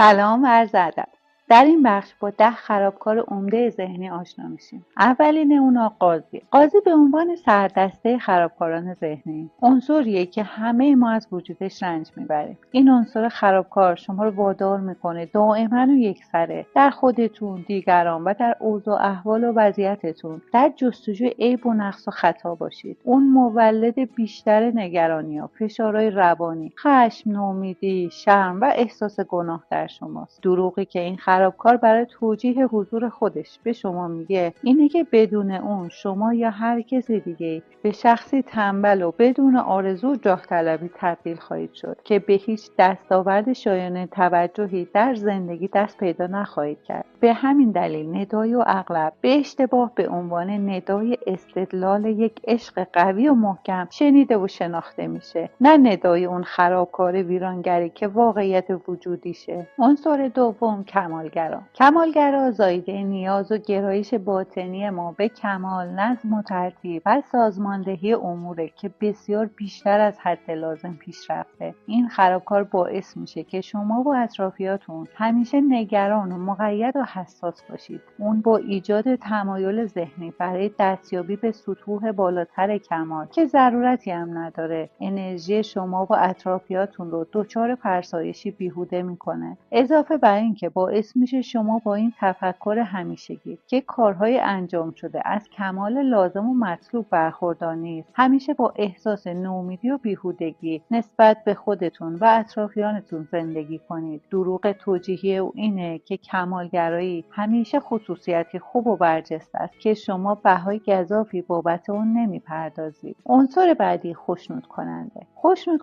سلام و عرض ادب. در این بخش با 10 خرابکار عمده ذهنی آشنا میشیم. اولین اونا قاضی به عنوان سردسته خرابکاران ذهنی عنصریه که همه ما از وجودش رنج میبریم. این عنصر خرابکار شما رو وادار میکنه دائما و یکسره در خودتون، دیگران و در اوضاع احوال و وضعیتتون در جستجوی عیب و نقص و خطا باشید. اون مولد بیشتر نگرانی‌ها، فشارهای روانی، خشم، نومیدی، شرم و احساس گناه در شماست. دروغی که این خرابکار برای توجیه حضور خودش به شما میگه اینه که بدون اون شما یا هر کسی دیگه به شخصی تنبل و بدون آرزو جاه طلبی تبدیل خواهید شد که به هیچ دستاورد شایان توجهی در زندگی دست پیدا نخواهید کرد. به همین دلیل ندای و اغلب به اشتباه به عنوان ندای استدلال یک عشق قوی و محکم شنیده و شناخته میشه، نه ندای اون خرابکار ویرانگری که واقعیت وجودیشه. عنصر دوم کمالگرا زایده نیاز و گرایش باطنی ما به کمال، نظم و ترتیب و سازماندهی اموره که بسیار بیشتر از حد لازم پیش رفته. این خرابکار باعث میشه که شما و اطرافیاتون همیشه نگران و مقید و حساس باشید. اون با ایجاد تمایل ذهنی برای دستیابی به سطوح بالاتر کمال که ضرورتی هم نداره، انرژی شما و اطرافیاتون رو دچار فرسایشی بیهوده میکنه. اضافه بر این که باعث میشه شما با این تفکر همیشگی که کارهای انجام شده از کمال لازم و مطلوب برخوردار نیست، همیشه با احساس نومیدی و بیهودگی نسبت به خودتون و اطرافیانتون زندگی کنید. دروغ توجیهی او اینه که کمالگرایی همیشه خصوصیتی خوب و برجسته است که شما بهای گزافی بابت اون نمیپردازید. عنصر بعدی خوشنود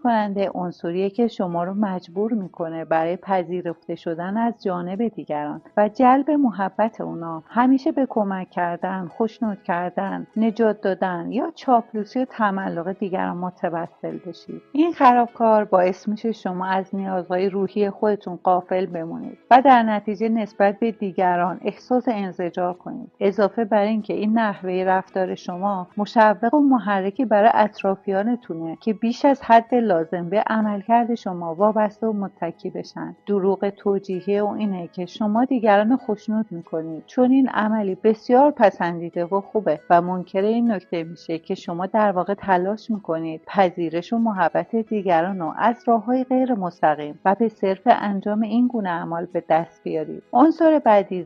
کننده عنصریه که شما رو مجبور میکنه برای پذیرفته شدن از جانب دیگران و جلب محبت اونا همیشه به کمک کردن، خوشنود کردن، نجات دادن یا چاپلوسی و تملق دیگران متوسل بشید. این خرابکار باعث میشه شما از نیازهای روحی خودتون غافل بمونید و در نتیجه نسبت به دیگران احساس انزجار کنید. اضافه بر این که این نحوه رفتار شما مشوق و محرکی برای اطرافیانتونه که بیش از حد لازم به عملکرد شما وابسته و متکی بشن. دروغ توجیهی و اینه که شما دیگران خوشنود میکنید چون این عملی بسیار پسندیده و خوبه و منکر این نکته میشه که شما در واقع تلاش میکنید پذیرش و محبت دیگران رو از راههای غیر مستقیم و به صرف انجام این گونه اعمال به دست بیارید. عنصر بعدی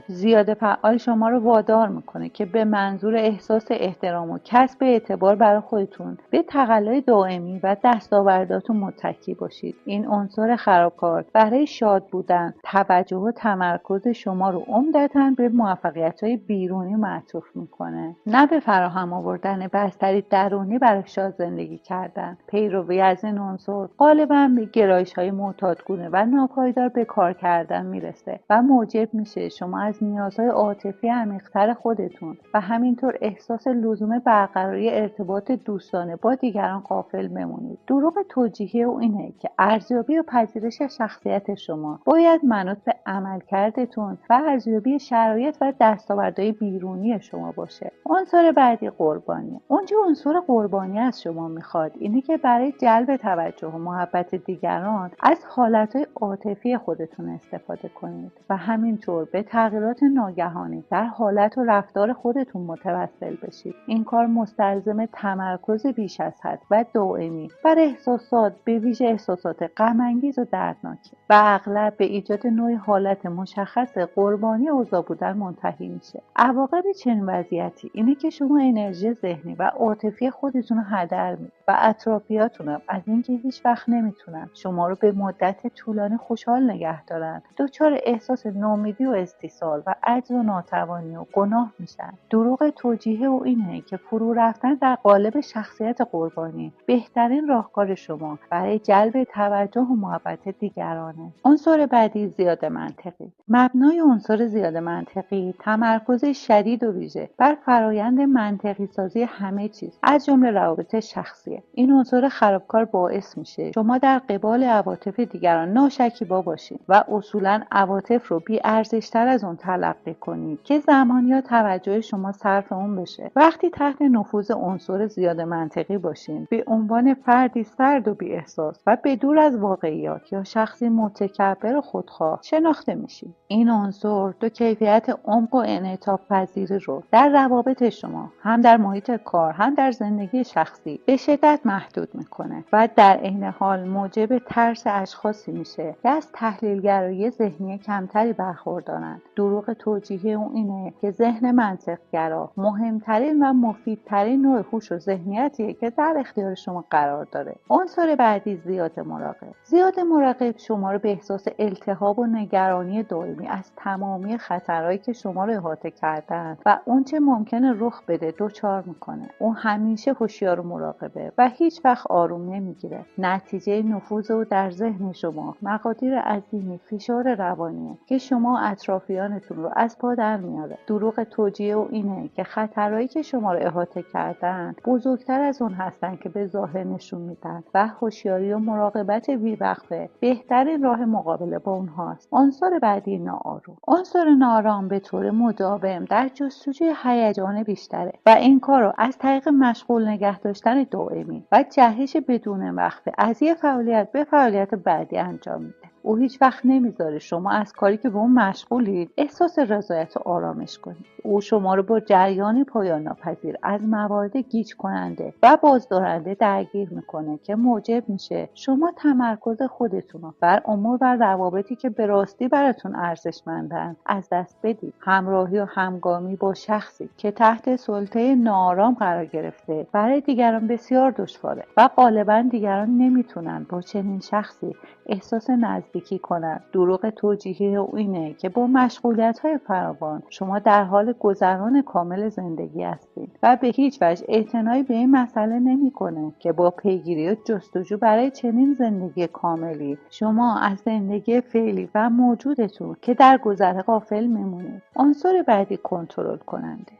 زیاده فعال شما رو وادار میکنه که به منظور احساس احترام و کسب اعتبار برای خودتون به تقلای دائمی و دستاورداتون متکی باشید. این عنصر خرابکار برای شاد بودن توجه و تمرکز شما رو عمدتاً به موفقیت‌های بیرونی معطوف میکنه، نه به فراهم آوردن بستری درونی برای شاد زندگی کردن. پیروی از این عنصر غالباً به گرایش‌های معتادگونه و ناپایدار به کار کردن میرسه و موجب میشه شما از نیازهای عاطفی عمیق‌تر خودتون و همینطور احساس لزوم برقراری ارتباط دوستانه با دیگران غافل بمونید. دروغ توجیهی او اینه که ارزیابی و پذیرش شخصیت شما باید منوط به عملکردتون و ارزیابی شرایط و دستاوردهای بیرونی شما باشه. عنصر بعدی قربانیه. اونجا عنصر قربانی از شما میخواد اینه که برای جلب توجه و محبت دیگران از حالتهای عاطفی خودتون استفاده کنید و همینطور به تغییرات ناگهانی در حالت و رفتار خودتون متوسل بشید. این کار مستلزم تمرکز بیش از حد و دائمی بر احساسات، به ویژه احساسات غم‌انگیز و دردناکه و اغلب به ایجاد نوعی حالت مشخص قربانی اوضاع بودن منتهی میشه. عواقب چنین وضعیتی اینه که شما انرژی ذهنی و عاطفی خودتون رو هدر میدید و اطرافیاتون هم از اینکه هیچ وقت نمیتونن شما رو به مدت طولانی خوشحال نگه دارن دچار احساس ناامیدی و استیصال و عجز و ناتوانی و گناه میشن. دروغ توجیهی او اینه که فرو رفتن در قالب شخصیت قربانی بهترین راهکار شما برای جلب توجه و محبت دیگرانه. عنصر بعدی زیاده منطقی. مبنای عنصر زیاده منطقی تمرکز شدید و ویژه بر فرایند منطقی سازی همه چیز از جمله روابط شخصیه. این عنصر خرابکار باعث میشه شما در قبال عواطف دیگران ناشکیبا باشید و اصولا عواطف رو بی ارزشتر از اون تلقی کنید که زمان یا توجه شما صرف اون بشه. وقتی تحت نفوذ عنصر زیاده منطقی باشین، به عنوان فردی سرد و بی احساس و بدور از واقعیات یا شخصی متکبر و خودخواه شناخته میشین. این عنصر دو کیفیت عمق و انعطاف پذیری رو در روابط شما، هم در محیط کار هم در زندگی شخصی، به شدت محدود میکنه و در عین حال موجب ترس اشخاصی میشه که از تحلیلگرایی ذهنی کمتری برخوردارند. دروغ توجیهی اون اینه که ذهن منطقگرا مهمترین و مفیدترین نوع هوش و ذهنیتیه که در اختیار شما قرار داره. عنصر بعدی زیاده مراقب. زیاده مراقب شما رو به احساس التهاب و نگرانی دائمی از تمامی خطرهایی که شما رو احاطه کردن و اون چه ممکنه رخ بده دچار میکنه. اون همیشه هوشیار و مراقبه و هیچ وقت آروم نمیگیره. نتیجه نفوذ او در ذهن شما مقادیر عظیمی فشار روانیه که شما اطرافیانتون رو از پا در میاره. دروغ توجیه او اینه که خطرهایی که شما رو احاطه کردن بزرگتر از اون هستن که به ظاهر نشون میدن و هوشیاری و مراقبت بی‌وقفه بهترین راه مقابله با اونهاست. عنصر بعدی ناآرام. عنصر ناآرام به طور مداوم در جستجوی هیجان بیشتره و این کار رو از طریق مشغول نگه داشتن دائمی و جهش بدون وقفه از یه فعالیت به فعالیت بعدی انجام میده. او هیچ وقت نمیذاره شما از کاری که به اون مشغولید احساس رضایت و آرامش کنید. او شما رو با جریان پایان ناپذیر از موارد گیج کننده و بازدارنده درگیر میکنه که موجب میشه شما تمرکز خودتون رو بر امور و روابطی که به راستی براتون ارزشمندن از دست بدید. همراهی و همگامی با شخصی که تحت سلطه ناآرام قرار گرفته برای دیگران بسیار دشواره و غالبا دیگران نمیتونن با چنین شخصی احساس نزدیکی کنند. دروغ توجیهی او اینه که با مشغولیت‌های فراوان شما در حال گذران کامل زندگی هستید و به هیچ وجه اعتنایی به این مسئله نمی‌کنه که با پیگیری و جستجو برای چنین زندگی کاملی شما از زندگی فعلی و موجودتون که در گذر غافل میمونید. عنصر بعدی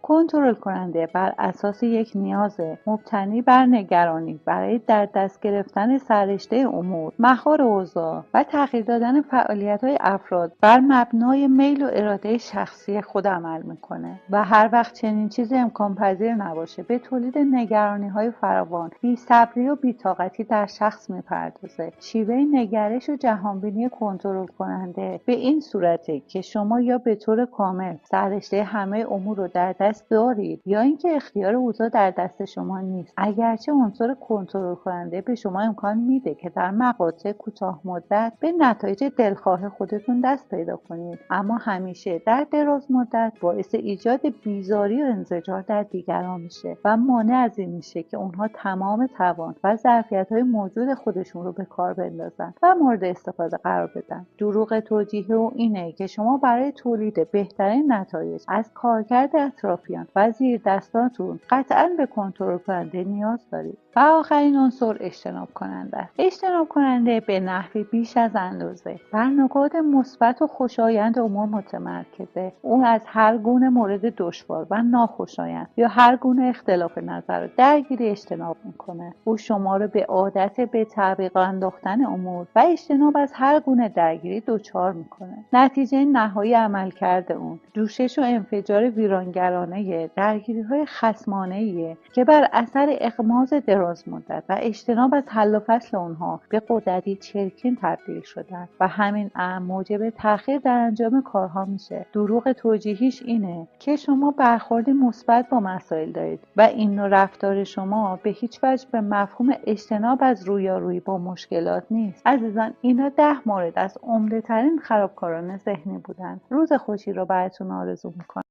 کنترل کننده بر اساس یک نیاز مبتنی بر نگرانی برای در دست گرفتن سررشته امور، مهار اوضاع و تغییر دادن فعالیت‌های افراد بر مبنای میل و اراده شخصی خود عمل میکنه و هر وقت چنین چیزی امکان پذیر نباشه به تولید نگرانی‌های فراوان، بی‌صبری و بی‌طاقتی در شخص میپردازه. شیوه نگرش و جهانبینی کنترل کننده به این صورته که شما یا به طور کامل سررشته همه امور رو در دست دارید یا اینکه اختیار اوضاع در دست شما نیست. اگرچه عنصر کنترل کننده به شما امکان میده که در مقاطع کوتاه مدت به نتایج دلخواه خودتون دست پیدا کنید، اما همیشه در دراز مدت باعث ایجاد بیزاری و انزجار در دیگران میشه و مانع از این میشه که اونها تمام توان و ظرفیت‌های موجود خودشون رو به کار بندازن و مورد استفاده قرار بدن. دروغ توجیهی او اینه که شما برای تولید بهترین نتایج از کارکرد اطرافیان و زیر دستاتون قطعاً به کنترل کننده نیاز دارید. و آخرین عنصر اجتناب کننده است. اجتناب کننده به نحوی بیش از اندازه بر نکات مثبت و خوشایند امور متمرکزه. او از هر گونه مورد دشوار و ناخوشایند یا هر گونه اختلاف نظر و درگیری اجتناب میکنه. او شما رو به عادت به تعویق انداختن امور و اجتناب از هر گونه درگیری دچار میکنه. نتیجه نهایی عملکرد اون جوشش و انفجار ویرانگرانه درگیری‌های خصمانه‌ایه که بر اثر اغماض دراز مدت و اجتناب از حل و فصل اونها به قدرتی چرکین تبدیل شدن و همین امر موجب تأخیر در انجام کارها میشه. دروغ توجیهیش اینه که شما برخوردی مثبت با مسائل دارید و این نوع رفتار شما به هیچ وجه به مفهوم اجتناب از رویارویی با مشکلات نیست. عزیزان، اینا 10 مورد از عمده ترین خرابکاران ذهنی بودن. روز خوشی رو براتون آرزو میکنم.